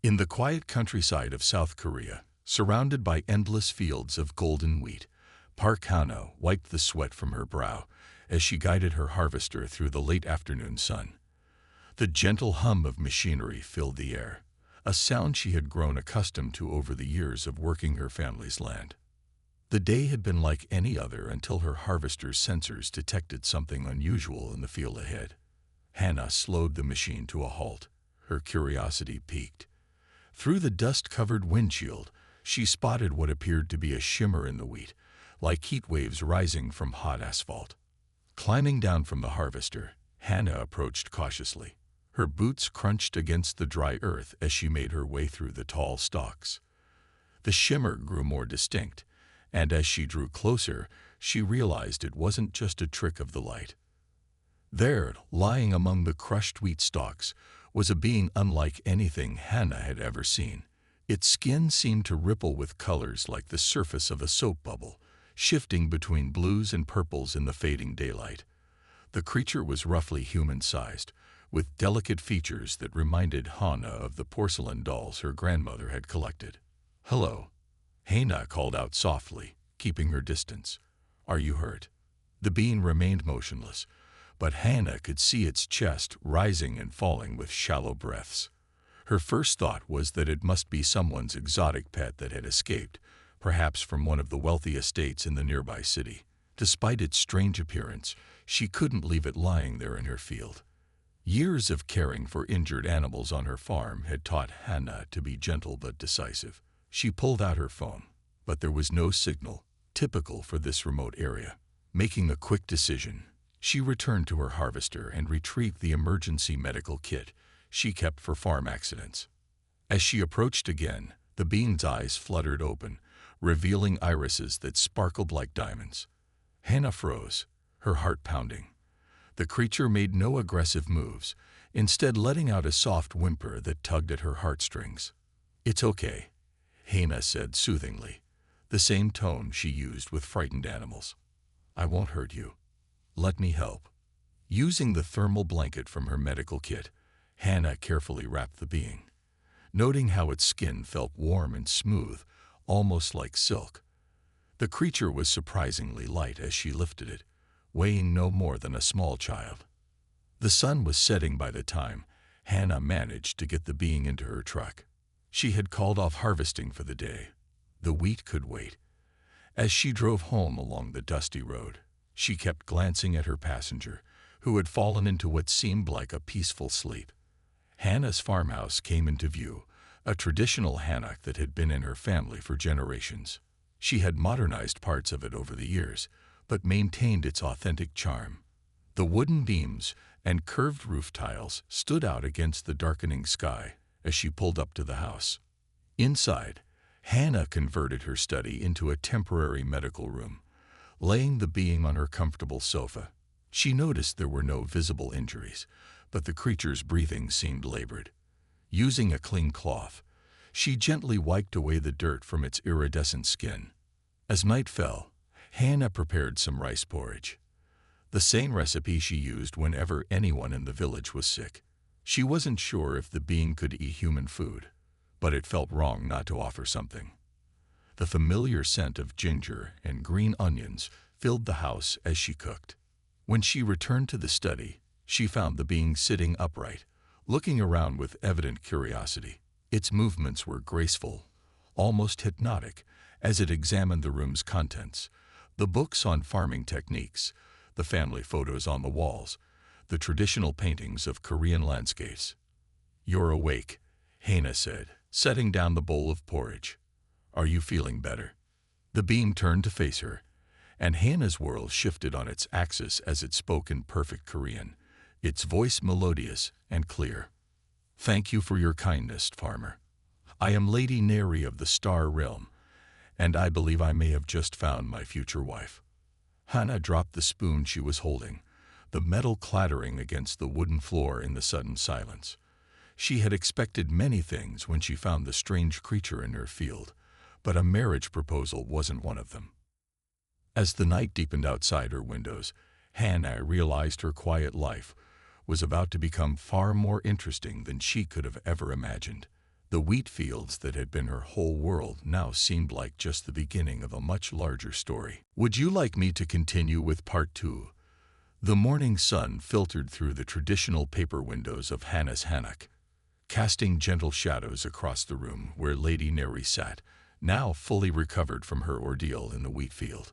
In the quiet countryside of South Korea, surrounded by endless fields of golden wheat, Park Hana wiped the sweat from her brow as she guided her harvester through the late afternoon sun. The gentle hum of machinery filled the air, a sound she had grown accustomed to over the years of working her family's land. The day had been like any other until her harvester's sensors detected something unusual in the field ahead. Hannah slowed the machine to a halt, her curiosity piqued. Through the dust-covered windshield, she spotted what appeared to be a shimmer in the wheat, like heat waves rising from hot asphalt. Climbing down from the harvester, Hannah approached cautiously. Her boots crunched against the dry earth as she made her way through the tall stalks. The shimmer grew more distinct, and as she drew closer, she realized it wasn't just a trick of the light. There, lying among the crushed wheat stalks, was a being unlike anything Hannah had ever seen. Its skin seemed to ripple with colors like the surface of a soap bubble, shifting between blues and purples in the fading daylight. The creature was roughly human-sized, with delicate features that reminded Hannah of the porcelain dolls her grandmother had collected. "Hello," Hannah called out softly, keeping her distance. "Are you hurt?" The being remained motionless, but Hannah could see its chest rising and falling with shallow breaths. Her first thought was that it must be someone's exotic pet that had escaped, perhaps from one of the wealthy estates in the nearby city. Despite its strange appearance, she couldn't leave it lying there in her field. Years of caring for injured animals on her farm had taught Hannah to be gentle but decisive. She pulled out her phone, but there was no signal, typical for this remote area. Making a quick decision, she returned to her harvester and retrieved the emergency medical kit she kept for farm accidents. As she approached again, the being's eyes fluttered open, revealing irises that sparkled like diamonds. Hannah froze, her heart pounding. The creature made no aggressive moves, instead letting out a soft whimper that tugged at her heartstrings. "It's okay," Hannah said soothingly, the same tone she used with frightened animals. "I won't hurt you. Let me help." Using the thermal blanket from her medical kit, Hannah carefully wrapped the being. Noting how its skin felt warm and smooth, almost like silk. The creature was surprisingly light as she lifted it, weighing no more than a small child. The sun was setting by the time Hannah managed to get the being into her truck. She had called off harvesting for the day. The wheat could wait. As she drove home along the dusty road, she kept glancing at her passenger, who had fallen into what seemed like a peaceful sleep. Hannah's farmhouse came into view, a traditional hammock that had been in her family for generations. She had modernized parts of it over the years, but maintained its authentic charm. The wooden beams and curved roof tiles stood out against the darkening sky as she pulled up to the house. Inside, Hannah converted her study into a temporary medical room, laying the being on her comfortable sofa. She noticed there were no visible injuries, but the creature's breathing seemed labored. Using a clean cloth, she gently wiped away the dirt from its iridescent skin. As night fell, Hannah prepared some rice porridge, the same recipe she used whenever anyone in the village was sick. She wasn't sure if the being could eat human food, but it felt wrong not to offer something. The familiar scent of ginger and green onions filled the house as she cooked. When she returned to the study, she found the being sitting upright, looking around with evident curiosity. Its movements were graceful, almost hypnotic, as it examined the room's contents, the books on farming techniques, the family photos on the walls, the traditional paintings of Korean landscapes. "You're awake," Hannah said, setting down the bowl of porridge. "Are you feeling better?" The being turned to face her, and Hannah's world shifted on its axis as it spoke in perfect Korean, its voice melodious and clear. "Thank you for your kindness, farmer. I am Lady Neri of the Star Realm, and I believe I may have just found my future wife." Hannah dropped the spoon she was holding, the metal clattering against the wooden floor in the sudden silence. She had expected many things when she found the strange creature in her field, but a marriage proposal wasn't one of them. As the night deepened outside her windows, Hannah realized her quiet life was about to become far more interesting than she could have ever imagined. The wheat fields that had been her whole world now seemed like just the beginning of a much larger story. Would you like me to continue with part 2? The morning sun filtered through the traditional paper windows of Hannah's hammock, casting gentle shadows across the room where Lady Neri sat, now fully recovered from her ordeal in the wheat field.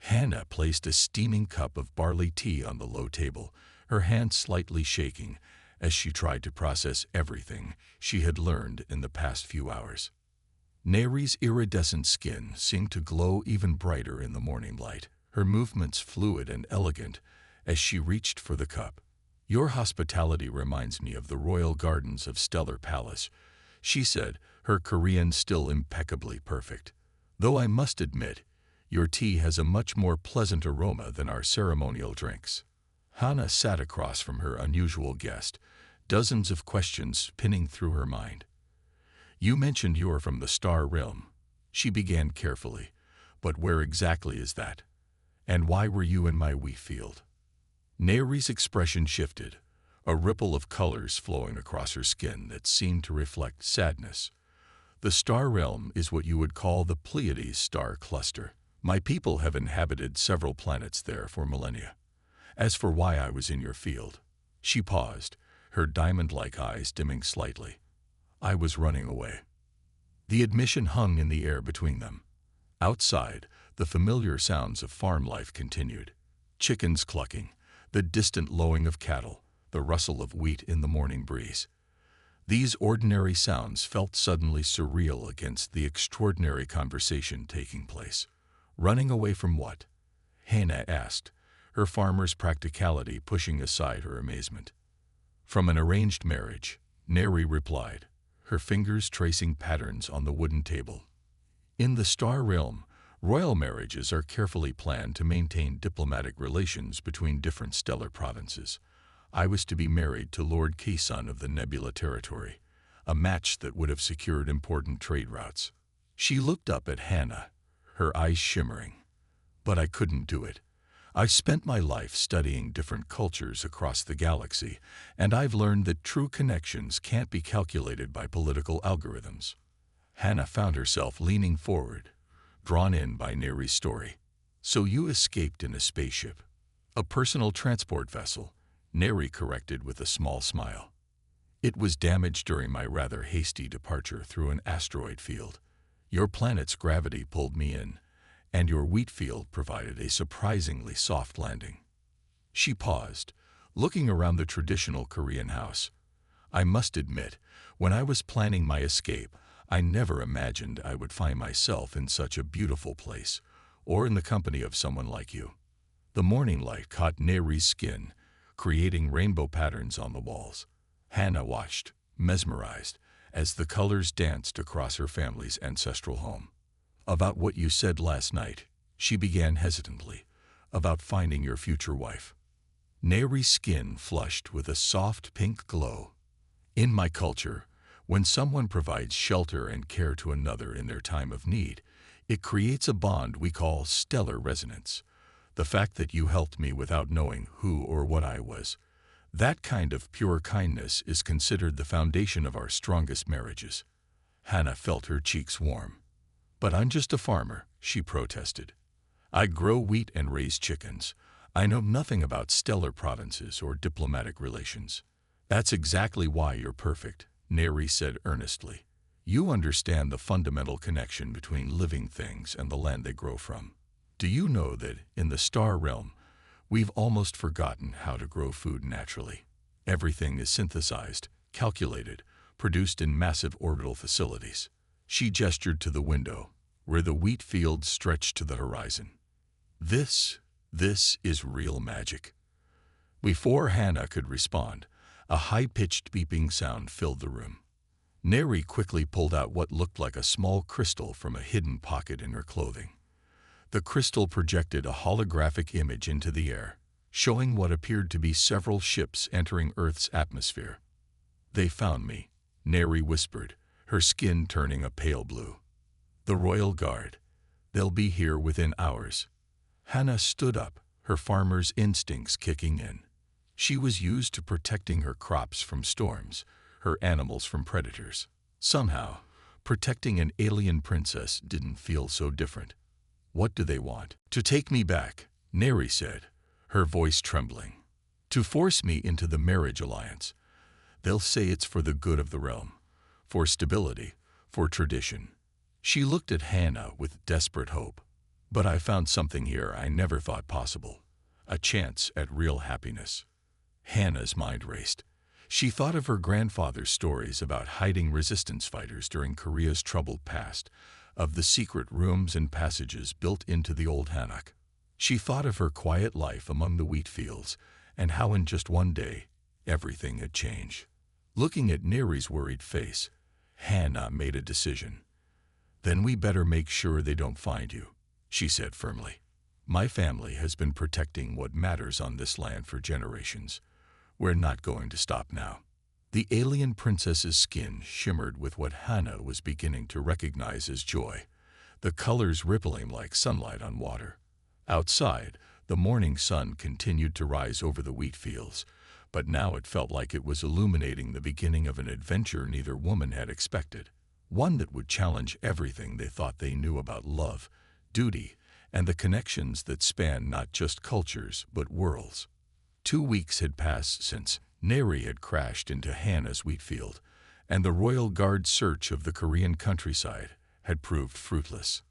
Hannah placed a steaming cup of barley tea on the low table, her hand slightly shaking as she tried to process everything she had learned in the past few hours. Neri's iridescent skin seemed to glow even brighter in the morning light, her movements fluid and elegant as she reached for the cup. "Your hospitality reminds me of the royal gardens of Stellar Palace," she said, her Korean still impeccably perfect. "Though I must admit, your tea has a much more pleasant aroma than our ceremonial drinks." Hannah sat across from her unusual guest, dozens of questions spinning through her mind. "You mentioned you're from the Star Realm," she began carefully, "but where exactly is that? And why were you in my wheat field?" Neri's expression shifted, a ripple of colors flowing across her skin that seemed to reflect sadness. "The Star Realm is what you would call the Pleiades star cluster. My people have inhabited several planets there for millennia. As for why I was in your field," she paused, her diamond-like eyes dimming slightly, "I was running away." The admission hung in the air between them. Outside, the familiar sounds of farm life continued. Chickens clucking, the distant lowing of cattle, the rustle of wheat in the morning breeze. These ordinary sounds felt suddenly surreal against the extraordinary conversation taking place. "Running away from what?" Hannah asked, her farmer's practicality pushing aside her amazement. "From an arranged marriage," Neri replied, her fingers tracing patterns on the wooden table. "In the Star Realm, royal marriages are carefully planned to maintain diplomatic relations between different stellar provinces. I was to be married to Lord Kaysun of the Nebula Territory, a match that would have secured important trade routes." She looked up at Hannah, her eyes shimmering. "But I couldn't do it. I've spent my life studying different cultures across the galaxy, and I've learned that true connections can't be calculated by political algorithms." Hannah found herself leaning forward, drawn in by Neri's story. "So you escaped in a spaceship, a personal transport vessel," Neri corrected with a small smile. "It was damaged during my rather hasty departure through an asteroid field. Your planet's gravity pulled me in, and your wheat field provided a surprisingly soft landing." She paused, looking around the traditional Korean house. "I must admit, when I was planning my escape, I never imagined I would find myself in such a beautiful place, or in the company of someone like you." The morning light caught Neri's skin, creating rainbow patterns on the walls. Hannah watched, mesmerized, as the colors danced across her family's ancestral home. "About what you said last night," she began hesitantly, "about finding your future wife." Neri's skin flushed with a soft pink glow. "In my culture, when someone provides shelter and care to another in their time of need, it creates a bond we call stellar resonance. The fact that you helped me without knowing who or what I was, that kind of pure kindness is considered the foundation of our strongest marriages." Hannah felt her cheeks warm. "But I'm just a farmer," she protested. "I grow wheat and raise chickens. I know nothing about stellar provinces or diplomatic relations." "That's exactly why you're perfect," Neri said earnestly. "You understand the fundamental connection between living things and the land they grow from. Do you know that in the Star Realm, we've almost forgotten how to grow food naturally? Everything is synthesized, calculated, produced in massive orbital facilities." She gestured to the window, where the wheat fields stretched to the horizon. This is real magic." Before Hannah could respond, a high-pitched beeping sound filled the room. Neri quickly pulled out what looked like a small crystal from a hidden pocket in her clothing. The crystal projected a holographic image into the air, showing what appeared to be several ships entering Earth's atmosphere. "They found me," Neri whispered, her skin turning a pale blue. "The Royal Guard. They'll be here within hours." Hannah stood up, her farmer's instincts kicking in. She was used to protecting her crops from storms, her animals from predators. Somehow, protecting an alien princess didn't feel so different. "What do they want?" "To take me back," Neri said, her voice trembling. "To force me into the marriage alliance. They'll say it's for the good of the realm, for stability, for tradition." She looked at Hannah with desperate hope. "But I found something here I never thought possible. A chance at real happiness." Hannah's mind raced. She thought of her grandfather's stories about hiding resistance fighters during Korea's troubled past, of the secret rooms and passages built into the old hanok. She thought of her quiet life among the wheat fields, and how in just one day, everything had changed. Looking at Neri's worried face, Hannah made a decision. "Then we better make sure they don't find you," she said firmly. "My family has been protecting what matters on this land for generations. We're not going to stop now." The alien princess's skin shimmered with what Hannah was beginning to recognize as joy, the colors rippling like sunlight on water. Outside, the morning sun continued to rise over the wheat fields, but now it felt like it was illuminating the beginning of an adventure neither woman had expected, one that would challenge everything they thought they knew about love, duty, and the connections that span not just cultures but worlds. 2 weeks had passed since Neri had crashed into Hannah's wheat field, and the Royal Guard's search of the Korean countryside had proved fruitless.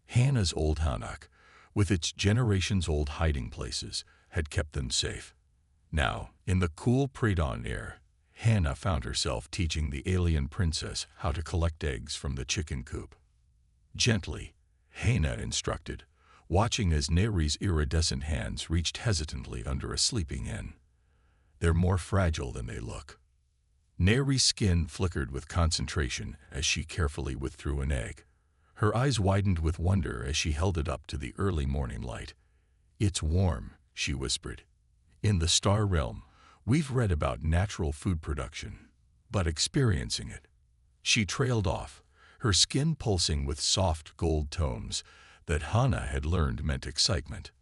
Hannah's old hanok, with its generations-old hiding places, had kept them safe. Now, in the cool pre-dawn air, Hannah found herself teaching the alien princess how to collect eggs from the chicken coop. Gently, Hannah instructed, watching as Neri's iridescent hands reached hesitantly under a sleeping hen. "They're more fragile than they look." Neri's skin flickered with concentration as she carefully withdrew an egg. Her eyes widened with wonder as she held it up to the early morning light. "It's warm," she whispered. "In the star realm, we've read about natural food production, but experiencing it." She trailed off, her skin pulsing with soft gold tones that Hannah had learned meant excitement.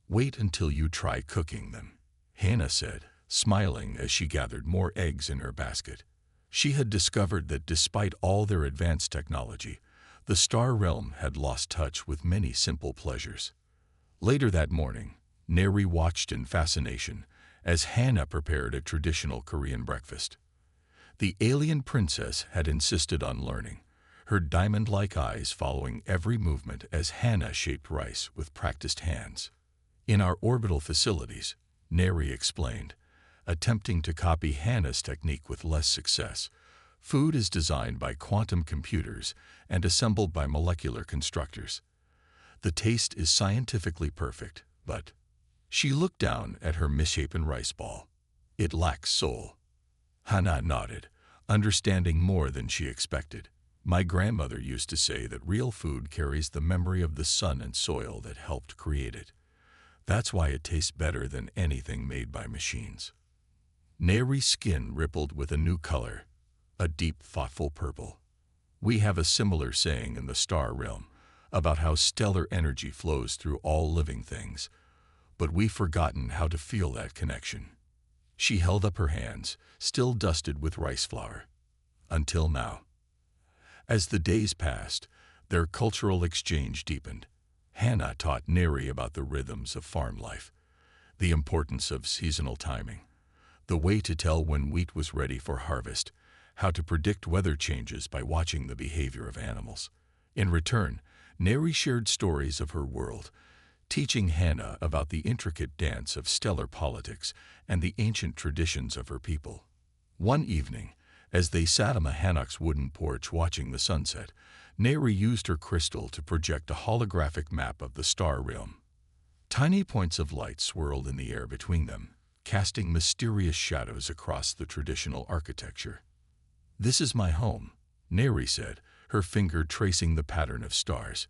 "Wait until you try cooking them," Hannah said, smiling as she gathered more eggs in her basket. She had discovered that despite all their advanced technology, the star realm had lost touch with many simple pleasures. Later that morning, Neri watched in fascination as Hannah prepared a traditional Korean breakfast. The alien princess had insisted on learning, her diamond-like eyes following every movement as Hannah shaped rice with practiced hands. "In our orbital facilities," Neri explained, attempting to copy Hannah's technique with less success, "food is designed by quantum computers and assembled by molecular constructors. The taste is scientifically perfect, but—" She looked down at her misshapen rice ball. "It lacks soul." Hannah nodded, understanding more than she expected. "My grandmother used to say that real food carries the memory of the sun and soil that helped create it. That's why it tastes better than anything made by machines." Neri's skin rippled with a new color, a deep, thoughtful purple. "We have a similar saying in the star realm about how stellar energy flows through all living things, but we've forgotten how to feel that connection." She held up her hands, still dusted with rice flour. "Until now." As the days passed, their cultural exchange deepened. Hannah taught Neri about the rhythms of farm life, the importance of seasonal timing, the way to tell when wheat was ready for harvest, how to predict weather changes by watching the behavior of animals. In return, Neri shared stories of her world, teaching Hannah about the intricate dance of stellar politics and the ancient traditions of her people. One evening, as they sat on the hanok's wooden porch watching the sunset, Neri used her crystal to project a holographic map of the star realm. Tiny points of light swirled in the air between them, casting mysterious shadows across the traditional architecture. "This is my home," Neri said, her finger tracing the pattern of stars.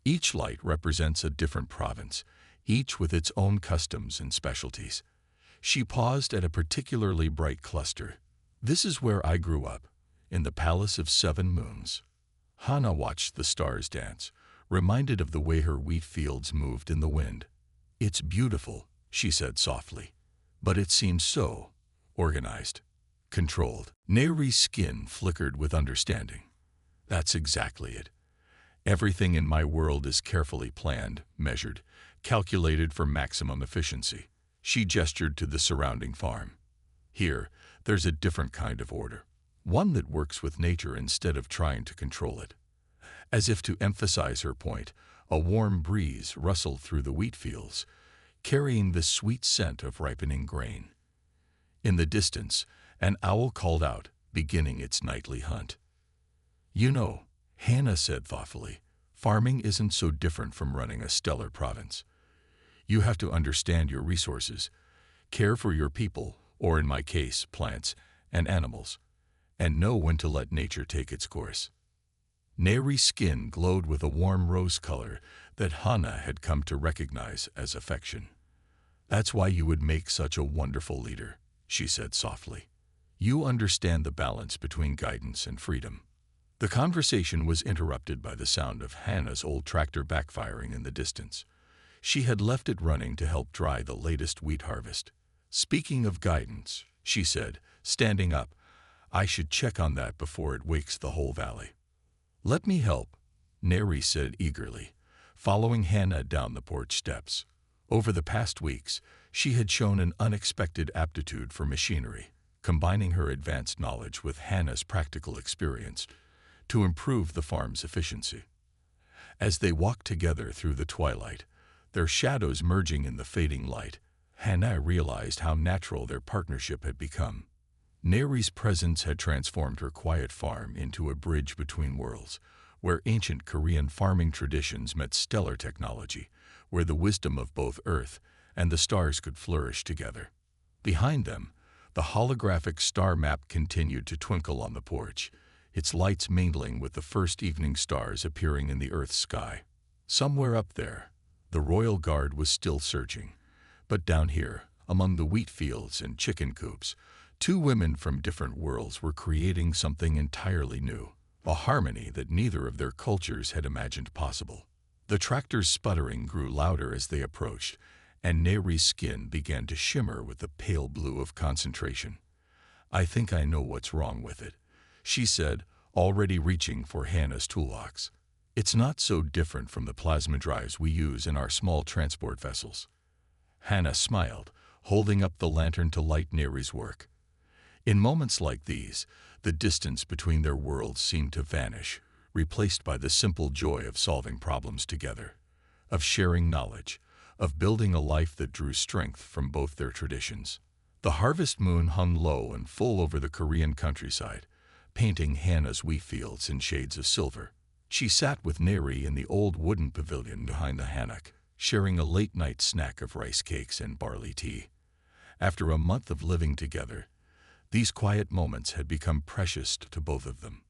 "Each light represents a different province, each with its own customs and specialties." She paused at a particularly bright cluster. "This is where I grew up, in the Palace of 7 Moons." Hannah watched the stars dance, reminded of the way her wheat fields moved in the wind. "It's beautiful," she said softly, "but it seems so organized." Controlled. Neri's skin flickered with understanding. That's exactly it. Everything in my world is carefully planned, measured, calculated for maximum efficiency. She gestured to the surrounding farm. Here, there's a different kind of order. One that works with nature instead of trying to control it. As if to emphasize her point, a warm breeze rustled through the wheat fields, carrying the sweet scent of ripening grain. In the distance, an owl called out, beginning its nightly hunt. You know, Hannah said thoughtfully, farming isn't so different from running a stellar province. You have to understand your resources, care for your people, or in my case, plants and animals, and know when to let nature take its course. Neri's skin glowed with a warm rose color that Hannah had come to recognize as affection. That's why you would make such a wonderful leader, she said softly. You understand the balance between guidance and freedom. The conversation was interrupted by the sound of Hannah's old tractor backfiring in the distance. She had left it running to help dry the latest wheat harvest. Speaking of guidance, she said, standing up, I should check on that before it wakes the whole valley. Let me help, Neri said eagerly, following Hannah down the porch steps. Over the past weeks, she had shown an unexpected aptitude for machinery, combining her advanced knowledge with Hannah's practical experience to improve the farm's efficiency. As they walked together through the twilight, their shadows merging in the fading light, Hannah realized how natural their partnership had become. Neri's presence had transformed her quiet farm into a bridge between worlds, where ancient Korean farming traditions met stellar technology, where the wisdom of both Earth and the stars could flourish together. Behind them, the holographic star map continued to twinkle on the porch, its lights mingling with the first evening stars appearing in the Earth's sky. Somewhere up there, the royal guard was still searching, but down here, among the wheat fields and chicken coops, two women from different worlds were creating something entirely new, a harmony that neither of their cultures had imagined possible. The tractor's sputtering grew louder as they approached, and Neri's skin began to shimmer with the pale blue of concentration. I think I know what's wrong with it, she said, already reaching for Hannah's toolbox. It's not so different from the plasma drives we use in our small transport vessels. Hannah smiled, holding up the lantern to light Neri's work. In moments like these, the distance between their worlds seemed to vanish, replaced by the simple joy of solving problems together, of sharing knowledge, of building a life that drew strength from both their traditions. The harvest moon hung low and full over the Korean countryside, painting Hannah's wheat fields in shades of silver. She sat with Neri in the old wooden pavilion behind the hammock, sharing a late-night snack of rice cakes and barley tea. After a month of living together, these quiet moments had become precious to both of them.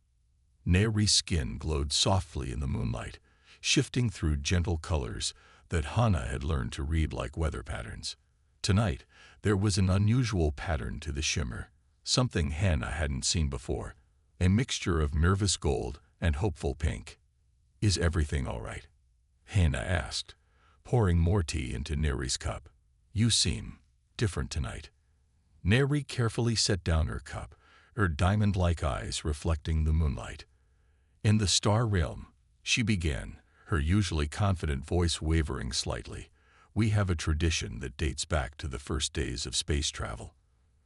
Neri's skin glowed softly in the moonlight, shifting through gentle colors that Hannah had learned to read like weather patterns. Tonight, there was an unusual pattern to the shimmer, something Hannah hadn't seen before, a mixture of nervous gold and hopeful pink. Is everything all right? Hannah asked, pouring more tea into Neri's cup. You seem different tonight. Neri carefully set down her cup, her diamond-like eyes reflecting the moonlight. In the star realm, she began, her usually confident voice wavering slightly. We have a tradition that dates back to the first days of space travel.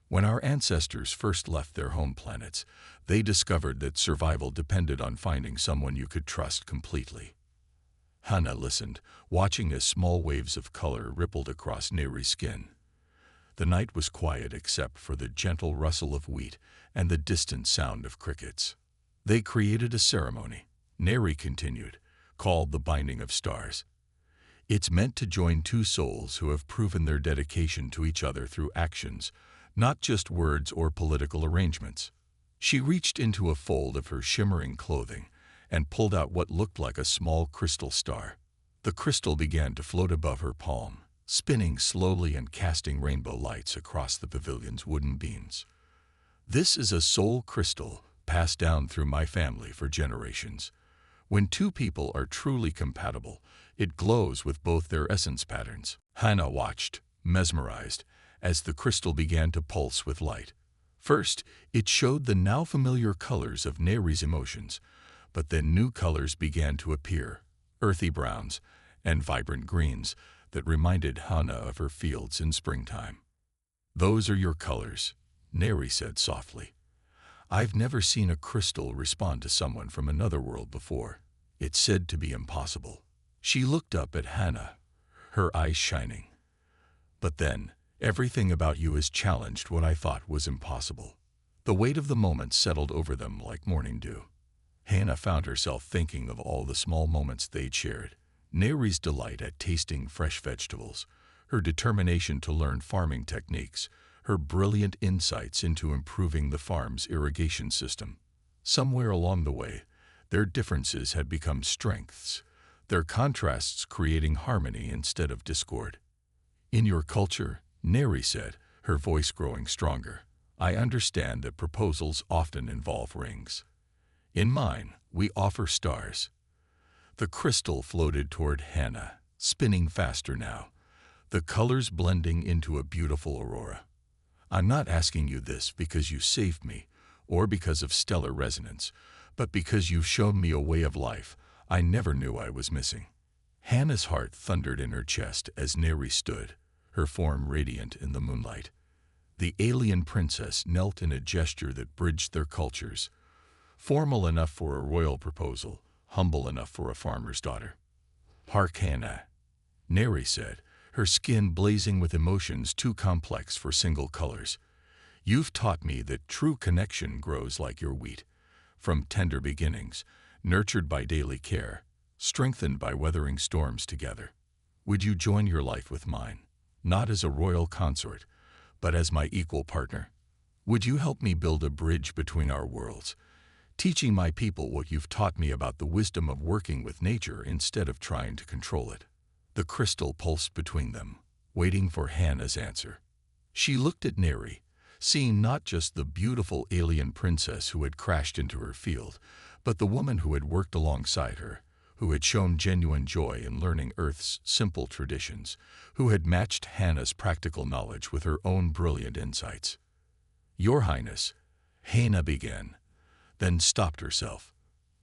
When our ancestors first left their home planets, they discovered that survival depended on finding someone you could trust completely. Hannah listened, watching as small waves of color rippled across Neri's skin. The night was quiet except for the gentle rustle of wheat and the distant sound of crickets. They created a ceremony, Neri continued, called the Binding of Stars. It's meant to join two souls who have proven their dedication to each other through actions, not just words or political arrangements. She reached into a fold of her shimmering clothing and pulled out what looked like a small crystal star. The crystal began to float above her palm, spinning slowly and casting rainbow lights across the pavilion's wooden beams. This is a soul crystal passed down through my family for generations. When two people are truly compatible, it glows with both their essence patterns. Hannah watched, mesmerized, as the crystal began to pulse with light. First, it showed the now familiar colors of Neri's emotions, but then new colors began to appear, earthy browns and vibrant greens that reminded Hannah of her fields in springtime. "Those are your colors," Neri said softly. "I've never seen a crystal respond to someone from another world before. It's said to be impossible." She looked up at Hannah, her eyes shining. "But then, everything about you has challenged what I thought was impossible." The weight of the moment settled over them like morning dew. Hannah found herself thinking of all the small moments they'd shared. Neri's delight at tasting fresh vegetables, her determination to learn farming techniques, her brilliant insights into improving the farm's irrigation system. Somewhere along the way, their differences had become strengths, their contrasts creating harmony instead of discord. "In your culture," Neri said, her voice growing stronger, "I understand that proposals often involve rings. In mine, we offer stars." The crystal floated toward Hannah, spinning faster now, the colors blending into a beautiful aurora. "I'm not asking you this because you saved me, or because of stellar resonance, but because you've shown me a way of life I never knew I was missing." Hannah's heart thundered in her chest as Neri stood, her form radiant in the moonlight. The alien princess knelt in a gesture that bridged their cultures, formal enough for a royal proposal, humble enough for a farmer's daughter. "Hark, Hannah," Neri said, her skin blazing with emotions too complex for single colors. "You've taught me that true connection grows like your wheat, from tender beginnings, nurtured by daily care, strengthened by weathering storms together. Would you join your life with mine, not as a royal consort, but as my equal partner? Would you help me build a bridge between our worlds, teaching my people what you've taught me about the wisdom of working with nature instead of trying to control it?" The crystal pulsed between them, waiting for Hannah's answer. She looked at Neri, seeing not just the beautiful alien princess who had crashed into her field, but the woman who had worked alongside her, who had shown genuine joy in learning Earth's simple traditions, who had matched Hannah's practical knowledge with her own brilliant insights. "Your Highness," Hannah began, then stopped herself.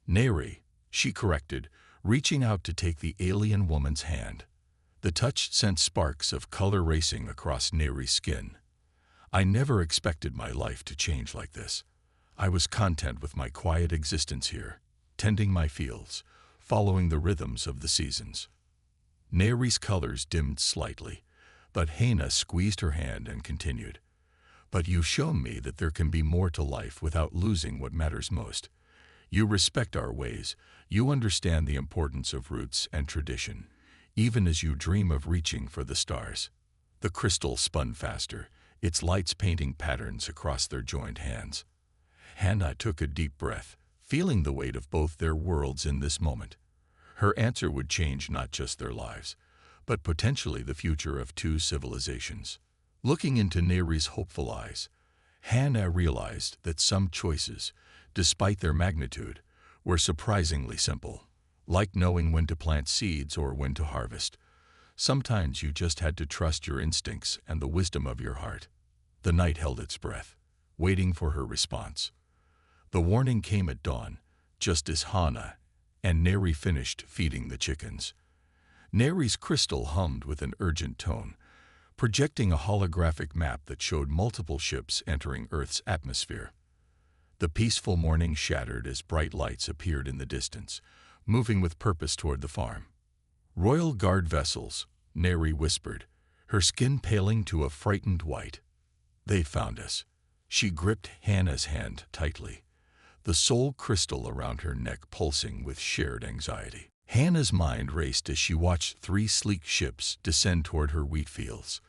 "Neri," she corrected, reaching out to take the alien woman's hand. The touch sent sparks of color racing across Neri's skin. "I never expected my life to change like this. I was content with my quiet existence here, tending my fields, following the rhythms of the seasons." Neri's colors dimmed slightly, but Hannah squeezed her hand and continued. "But you've shown me that there can be more to life without losing what matters most. You respect our ways, you understand the importance of roots and tradition, even as you dream of reaching for the stars." The crystal spun faster, its lights painting patterns across their joined hands. Hannah took a deep breath, feeling the weight of both their worlds in this moment. Her answer would change not just their lives, but potentially the future of two civilizations. Looking into Neri's hopeful eyes, Hannah realized that some choices, despite their magnitude, were surprisingly simple, like knowing when to plant seeds or when to harvest. Sometimes you just had to trust your instincts and the wisdom of your heart. The night held its breath, waiting for her response. The warning came at dawn, just as Hannah and Neri finished feeding the chickens. Neri's crystal hummed with an urgent tone, projecting a holographic map that showed multiple ships entering Earth's atmosphere. The peaceful morning shattered as bright lights appeared in the distance, moving with purpose toward the farm. "Royal Guard vessels," Neri whispered, her skin paling to a frightened white. "They found us." She gripped Hannah's hand tightly, the soul crystal around her neck pulsing with shared anxiety. Hannah's mind raced as she watched 3 sleek ships descend toward her wheat fields.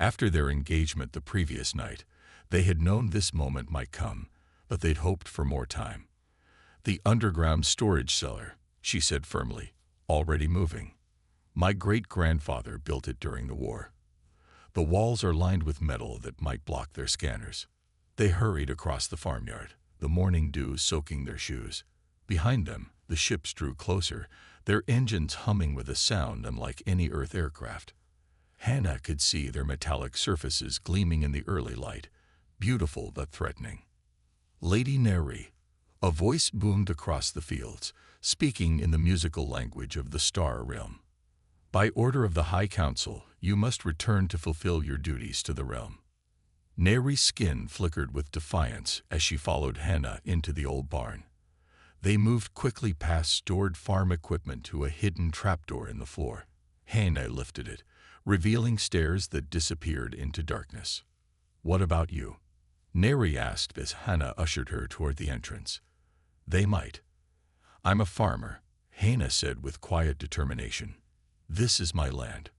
After their engagement the previous night, they had known this moment might come, but they'd hoped for more time. "The underground storage cellar," she said firmly, "already moving. My great-grandfather built it during the war. The walls are lined with metal that might block their scanners." They hurried across the farmyard, the morning dew soaking their shoes. Behind them, the ships drew closer, their engines humming with a sound unlike any Earth aircraft. Hannah could see their metallic surfaces gleaming in the early light, beautiful but threatening. Lady Neri, a voice boomed across the fields, speaking in the musical language of the Star Realm. By order of the High Council, you must return to fulfill your duties to the realm. Neri's skin flickered with defiance as she followed Hannah into the old barn. They moved quickly past stored farm equipment to a hidden trapdoor in the floor. Hannah lifted it, revealing stairs that disappeared into darkness. "What about you?" Neri asked as Hannah ushered her toward the entrance. "They might. I'm a farmer," Hannah said with quiet determination. "This is my land.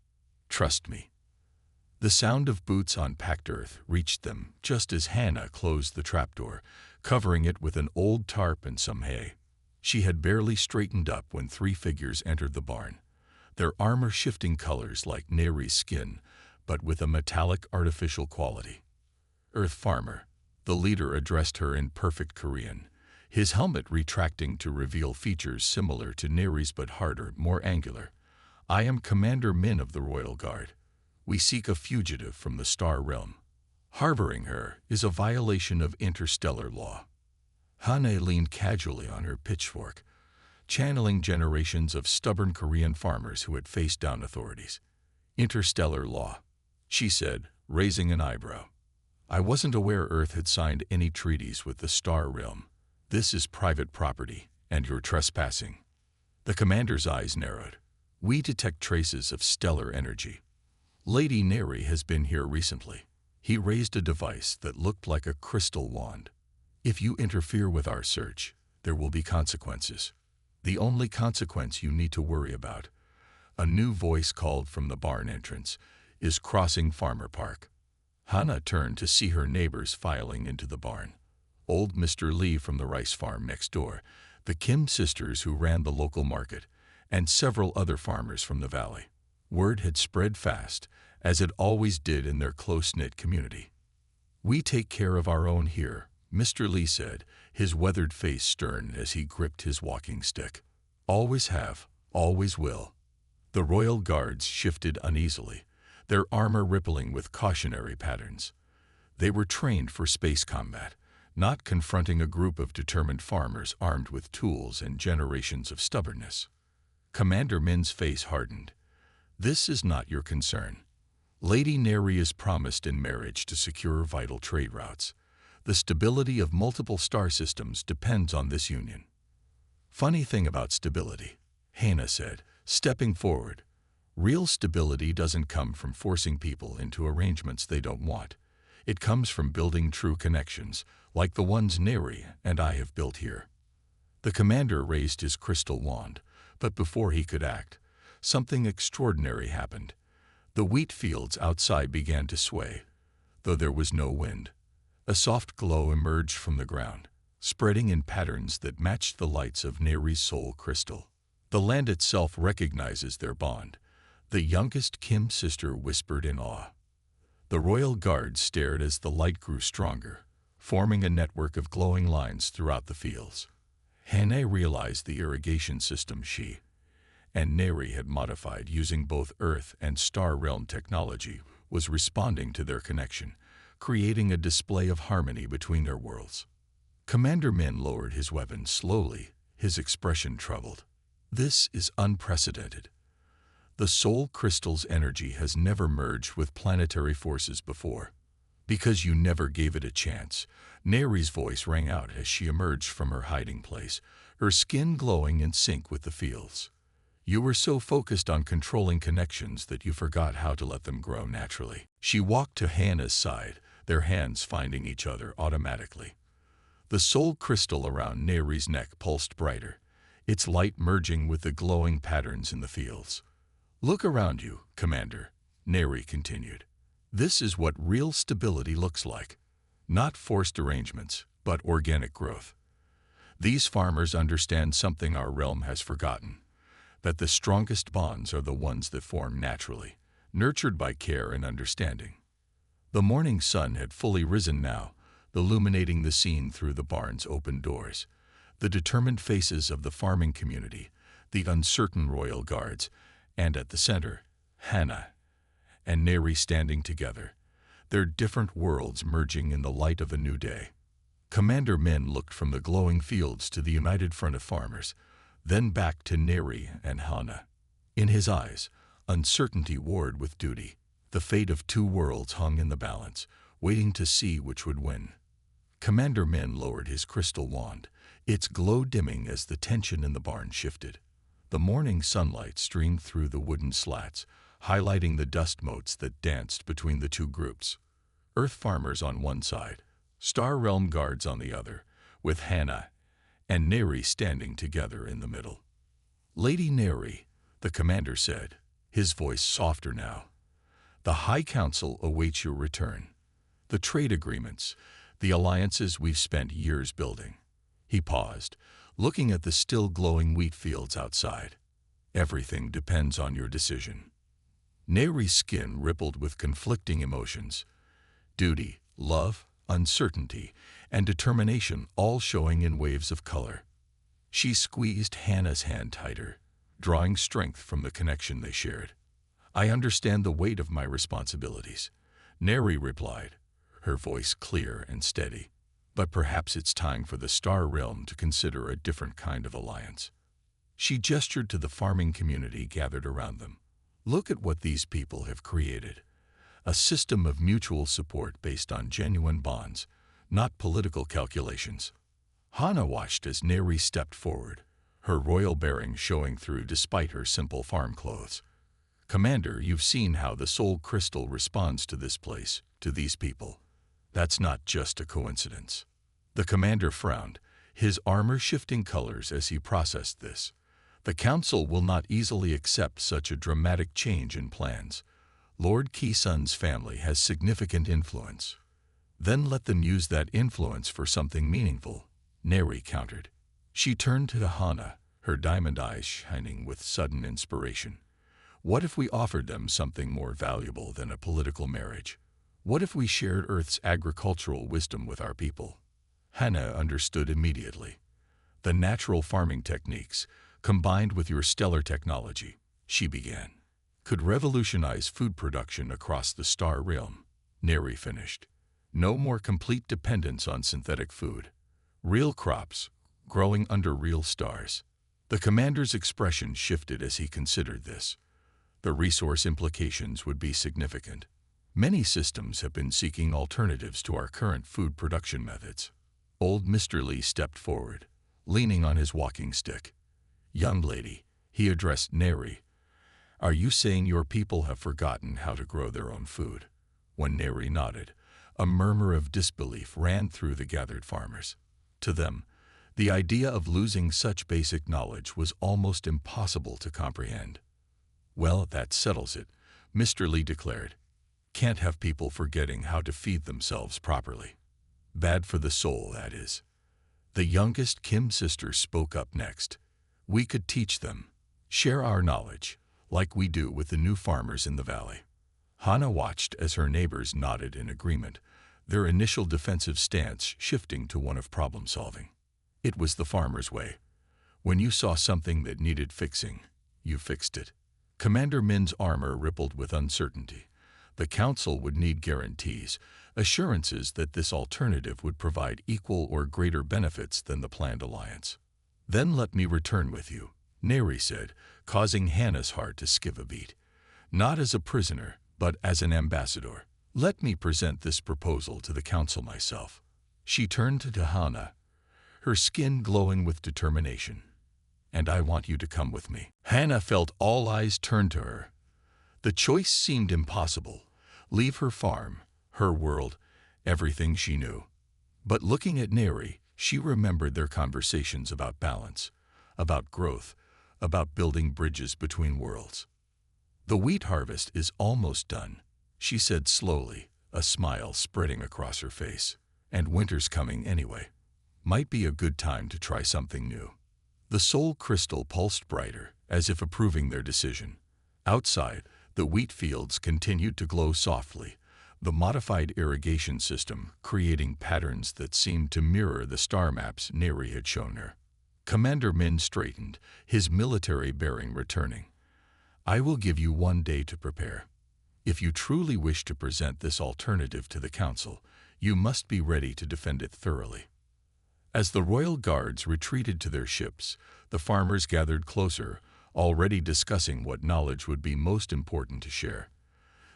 Trust me." The sound of boots on packed earth reached them just as Hannah closed the trapdoor, covering it with an old tarp and some hay. She had barely straightened up when three figures entered the barn, their armor shifting colors like Neri's skin, but with a metallic artificial quality. "Earth Farmer," the leader addressed her in perfect Korean, his helmet retracting to reveal features similar to Neri's but harder, more angular. "I am Commander Min of the Royal Guard. We seek a fugitive from the Star Realm. Harboring her is a violation of interstellar law." Hannah leaned casually on her pitchfork, channeling generations of stubborn Korean farmers who had faced down authorities. "Interstellar law," she said, raising an eyebrow. "I wasn't aware Earth had signed any treaties with the Star Realm. This is private property, and you're trespassing." The commander's eyes narrowed. "We detect traces of stellar energy. Lady Neri has been here recently." He raised a device that looked like a crystal wand. "If you interfere with our search, there will be consequences. The only consequence you need to worry about," a new voice called from the barn entrance, "is crossing Farmer Park." Hannah turned to see her neighbors filing into the barn. Old Mr. Lee from the rice farm next door, the Kim sisters who ran the local market, and several other farmers from the valley. Word had spread fast, as it always did in their close-knit community. "We take care of our own here," Mr. Lee said, his weathered face stern as he gripped his walking stick. "Always have, always will." The Royal Guards shifted uneasily, their armor rippling with cautionary patterns. They were trained for space combat, not confronting a group of determined farmers armed with tools and generations of stubbornness. Commander Min's face hardened. "This is not your concern. Lady Neri is promised in marriage to secure vital trade routes. The stability of multiple star systems depends on this union." "Funny thing about stability," Hannah said, stepping forward. "Real stability doesn't come from forcing people into arrangements they don't want. It comes from building true connections, like the ones Neri and I have built here." The commander raised his crystal wand, but before he could act, something extraordinary happened. The wheat fields outside began to sway, though there was no wind. A soft glow emerged from the ground, spreading in patterns that matched the lights of Neri's soul crystal. "The land itself recognizes their bond," the youngest Kim sister whispered in awe. The Royal Guard stared as the light grew stronger, forming a network of glowing lines throughout the fields. Hannah realized the irrigation system she and Neri had modified using both Earth and Star Realm technology was responding to their connection, creating a display of harmony between their worlds. Commander Min lowered his weapon slowly, his expression troubled. "This is unprecedented. The soul crystal's energy has never merged with planetary forces before." "Because you never gave it a chance," Neri's voice rang out as she emerged from her hiding place, her skin glowing in sync with the fields. "You were so focused on controlling connections that you forgot how to let them grow naturally." She walked to Hannah's side, their hands finding each other automatically. The soul crystal around Neri's neck pulsed brighter, its light merging with the glowing patterns in the fields. "Look around you, Commander," Neri continued. "This is what real stability looks like. Not forced arrangements, but organic growth. These farmers understand something our realm has forgotten, that the strongest bonds are the ones that form naturally, nurtured by care and understanding." The morning sun had fully risen now, illuminating the scene through the barn's open doors. The determined faces of the farming community, the uncertain Royal Guards, and at the center, Hannah and Neri standing together, their different worlds merging in the light of a new day. Commander Min looked from the glowing fields to the united front of farmers, then back to Neri and Hana. In his eyes, uncertainty warred with duty. The fate of two worlds hung in the balance, waiting to see which would win. Commander Min lowered his crystal wand, its glow dimming as the tension in the barn shifted. The morning sunlight streamed through the wooden slats, highlighting the dust motes that danced between the two groups. Earth farmers on one side, Star Realm guards on the other, with Hana and Neri standing together in the middle. "Lady Neri," the commander said, his voice softer now, "the High Council awaits your return. The trade agreements, the alliances we've spent years building." He paused, looking at the still glowing wheat fields outside. "Everything depends on your decision." Neri's skin rippled with conflicting emotions. Duty, love, uncertainty, and determination all showing in waves of color. She squeezed Hannah's hand tighter, drawing strength from the connection they shared. "I understand the weight of my responsibilities," Neri replied, her voice clear and steady. "But perhaps it's time for the Star Realm to consider a different kind of alliance." She gestured to the farming community gathered around them. "Look at what these people have created. A system of mutual support based on genuine bonds, not political calculations." Hana watched as Neri stepped forward, her royal bearing showing through despite her simple farm clothes. "Commander, you've seen how the soul crystal responds to this place, to these people. That's not just a coincidence." The commander frowned, his armor shifting colors as he processed this. "The council will not easily accept such a dramatic change in plans. Lord Kisun's family has significant influence." "Then let them use that influence for something meaningful," Neri countered. She turned to Hana, her diamond eyes shining with sudden inspiration. "What if we offered them something more valuable than a political marriage? What if we shared Earth's agricultural wisdom with our people?" Hana understood immediately. "The natural farming techniques, combined with your stellar technology," she began, "could revolutionize food production across the Star Realm," Neri finished. "No more complete dependence on synthetic food. Real crops, growing under real stars." The commander's expression shifted as he considered this. The resource implications would be significant. Many systems have been seeking alternatives to our current food production methods. Old Mr. Lee stepped forward, leaning on his walking stick. "Young lady," he addressed Neri, "are you saying your people have forgotten how to grow their own food?" When Neri nodded, a murmur of disbelief ran through the gathered farmers. To them, the idea of losing such basic knowledge was almost impossible to comprehend. "Well, that settles it," Mr. Lee declared. "Can't have people forgetting how to feed themselves properly. Bad for the soul, that is." The youngest Kim sister spoke up next. "We could teach them, share our knowledge, like we do with the new farmers in the valley." Hana watched as her neighbors nodded in agreement, their initial defensive stance shifting to one of problem solving. It was the farmer's way. When you saw something that needed fixing, you fixed it. Commander Min's armor rippled with uncertainty. The council would need guarantees, assurances that this alternative would provide equal or greater benefits than the planned alliance. "Then let me return with you," Neri said, causing Hana's heart to skip a beat. "Not as a prisoner, but as an ambassador. Let me present this proposal to the council myself." She turned to Hana, her skin glowing with determination. "And I want you to come with me." Hana felt all eyes turn to her. The choice seemed impossible. Leave her farm, her world, everything she knew. But looking at Neri, she remembered their conversations about balance, about growth, about building bridges between worlds. "The wheat harvest is almost done," she said slowly, a smile spreading across her face. "And winter's coming anyway. Might be a good time to try something new." The soul crystal pulsed brighter, as if approving their decision. Outside, the wheat fields continued to glow softly, the modified irrigation system creating patterns that seemed to mirror the star maps Neri had shown her. Commander Min straightened, his military bearing returning. "I will give you 1 day to prepare. If you truly wish to present this alternative to the council, you must be ready to defend it thoroughly. As the royal guards retreated to their ships, the farmers gathered closer, already discussing what knowledge would be most important to share.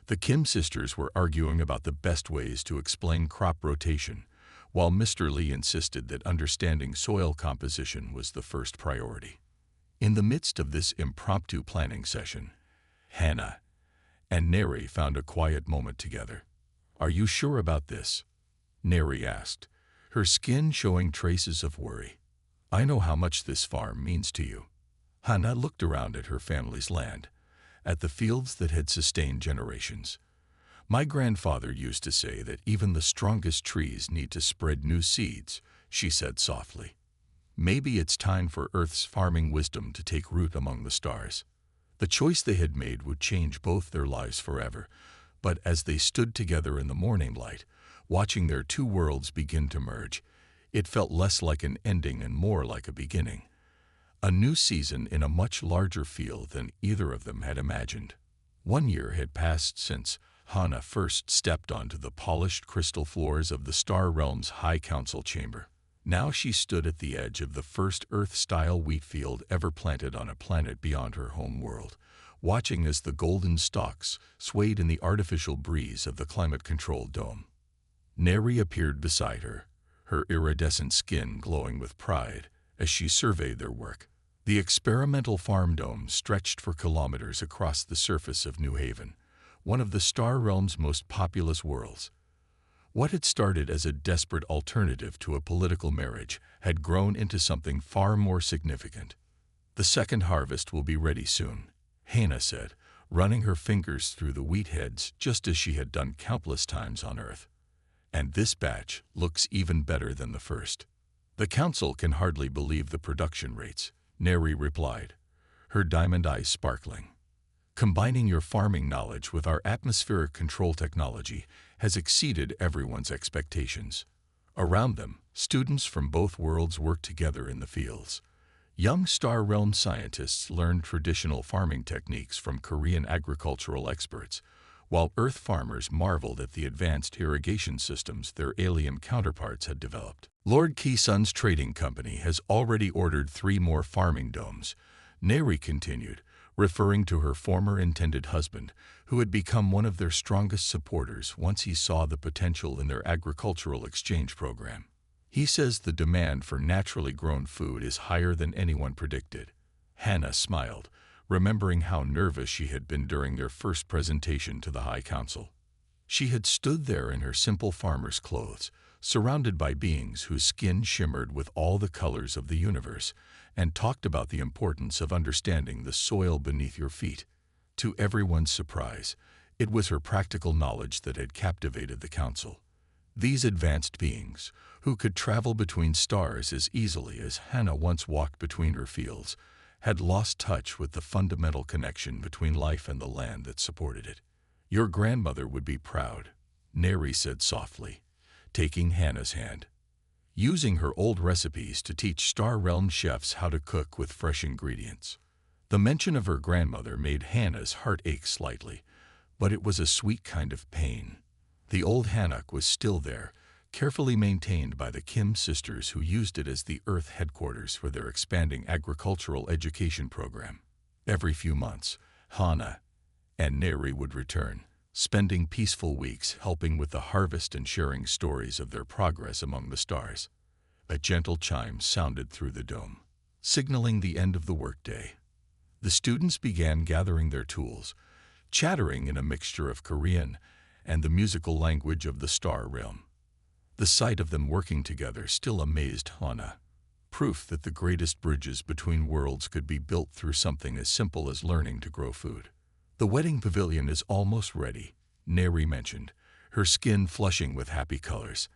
The Kim sisters were arguing about the best ways to explain crop rotation, while Mr. Lee insisted that understanding soil composition was the first priority. In the midst of this impromptu planning session, Hannah and Neri found a quiet moment together. "Are you sure about this?" Neri asked, her skin showing traces of worry. "I know how much this farm means to you." Hannah looked around at her family's land, at the fields that had sustained generations. "My grandfather used to say that even the strongest trees need to spread new seeds," she said softly. "Maybe it's time for Earth's farming wisdom to take root among the stars." The choice they had made would change both their lives forever, but as they stood together in the morning light, watching their two worlds begin to merge, it felt less like an ending and more like a beginning. A new season in a much larger field than either of them had imagined. 1 year had passed since Hannah first stepped onto the polished crystal floors of the Star Realm's High Council chamber. Now she stood at the edge of the first Earth-style wheat field ever planted on a planet beyond her home world, watching as the golden stalks swayed in the artificial breeze of the climate-controlled dome. Neri appeared beside her, her iridescent skin glowing with pride as she surveyed their work. The experimental farm dome stretched for kilometers across the surface of New Haven, one of the Star Realm's most populous worlds. What had started as a desperate alternative to a political marriage had grown into something far more significant. "The second harvest will be ready soon," Hannah said, running her fingers through the wheat heads just as she had done countless times on Earth. "And this batch looks even better than the first." "The council can hardly believe the production rates," Neri replied, her diamond eyes sparkling. "Combining your farming knowledge with our atmospheric control technology has exceeded everyone's expectations." Around them, students from both worlds worked together in the fields. Young Star Realm scientists learned traditional farming techniques from Korean agricultural experts, while Earth farmers marveled at the advanced irrigation systems their alien counterparts had developed. "Lord Ki-sun's trading company has already ordered 3 more farming domes," Neri continued, referring to her former intended husband, who had become one of their strongest supporters once he saw the potential in their agricultural exchange program. "He says the demand for naturally grown food is higher than anyone predicted." Hannah smiled, remembering how nervous she had been during their first presentation to the High Council. She had stood there in her simple farmer's clothes, surrounded by beings whose skin shimmered with all the colors of the universe, and talked about the importance of understanding the soil beneath your feet. To everyone's surprise, it was her practical knowledge that had captivated the council. These advanced beings, who could travel between stars as easily as Hannah once walked between her fields, had lost touch with the fundamental connection between life and the land that supported it. "Your grandmother would be proud," Neri said softly, taking Hannah's hand. Using her old recipes to teach Star Realm chefs how to cook with fresh ingredients. The mention of her grandmother made Hannah's heart ache slightly, but it was a sweet kind of pain. The old hanok was still there, carefully maintained by the Kim sisters who used it as the Earth headquarters for their expanding agricultural education program. Every few months, Hannah and Neri would return, spending peaceful weeks helping with the harvest and sharing stories of their progress among the stars. A gentle chime sounded through the dome, signaling the end of the workday. The students began gathering their tools, chattering in a mixture of Korean and the musical language of the Star Realm. The sight of them working together still amazed Hannah, proof that the greatest bridges between worlds could be built through something as simple as learning to grow food. "The wedding pavilion is almost ready," Neri mentioned, her skin flushing with happy colors.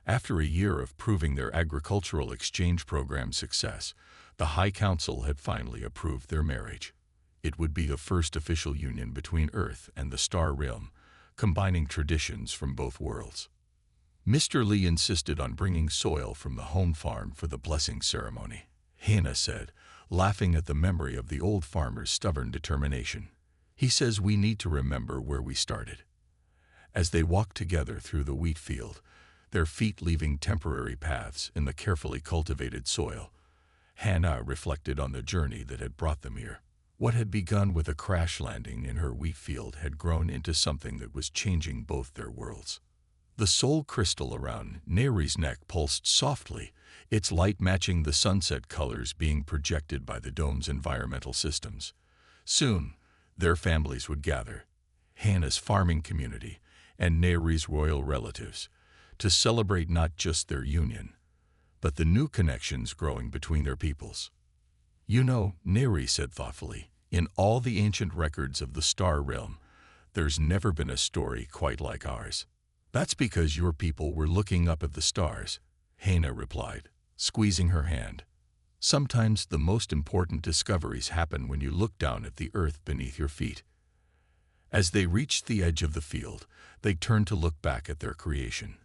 After a year of proving their agricultural exchange program's success, the High Council had finally approved their marriage. It would be the first official union between Earth and the Star Realm, combining traditions from both worlds. Mr. Lee insisted on bringing soil from the home farm for the blessing ceremony, Hannah said, laughing at the memory of the old farmer's stubborn determination. He says we need to remember where we started. As they walked together through the wheat field, their feet leaving temporary paths in the carefully cultivated soil, Hannah reflected on the journey that had brought them here. What had begun with a crash landing in her wheat field had grown into something that was changing both their worlds. The soul crystal around Neri's neck pulsed softly, its light matching the sunset colors being projected by the dome's environmental systems. Soon, their families would gather, Hannah's farming community and Neri's royal relatives, to celebrate not just their union, but the new connections growing between their peoples. You know, Neri said thoughtfully, in all the ancient records of the star realm, there's never been a story quite like ours. That's because your people were looking up at the stars, Hannah replied, squeezing her hand. Sometimes the most important discoveries happen when you look down at the earth beneath your feet. As they reached the edge of the field, they turned to look back at their creation.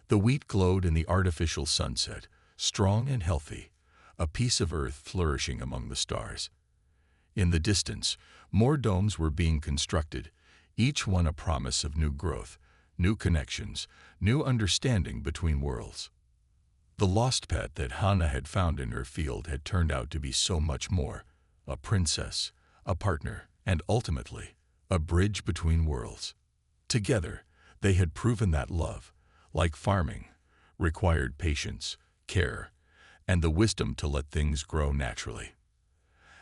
The wheat glowed in the artificial sunset, strong and healthy, a piece of earth flourishing among the stars. In the distance, more domes were being constructed, each one a promise of new growth, new connections, new understanding between worlds. The lost pet that Hannah had found in her field had turned out to be so much more, a princess, a partner, and ultimately, a bridge between worlds. Together, they had proven that love, like farming, required patience, care, and the wisdom to let things grow naturally.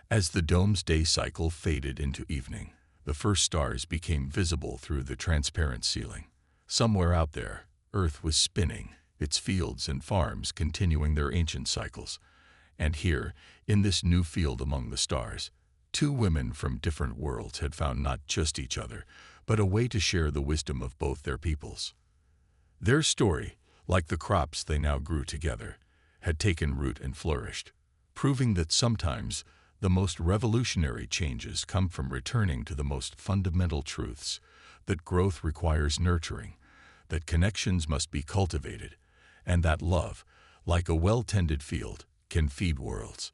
As the dome's day cycle faded into evening, the first stars became visible through the transparent ceiling. Somewhere out there, Earth was spinning, its fields and farms continuing their ancient cycles. And here, in this new field among the stars, two women from different worlds had found not just each other, but a way to share the wisdom of both their peoples. Their story, like the crops they now grew together, had taken root and flourished, proving that sometimes the most revolutionary changes come from returning to the most fundamental truths, that growth requires nurturing, that connections must be cultivated, and that love, like a well-tended field, can feed worlds.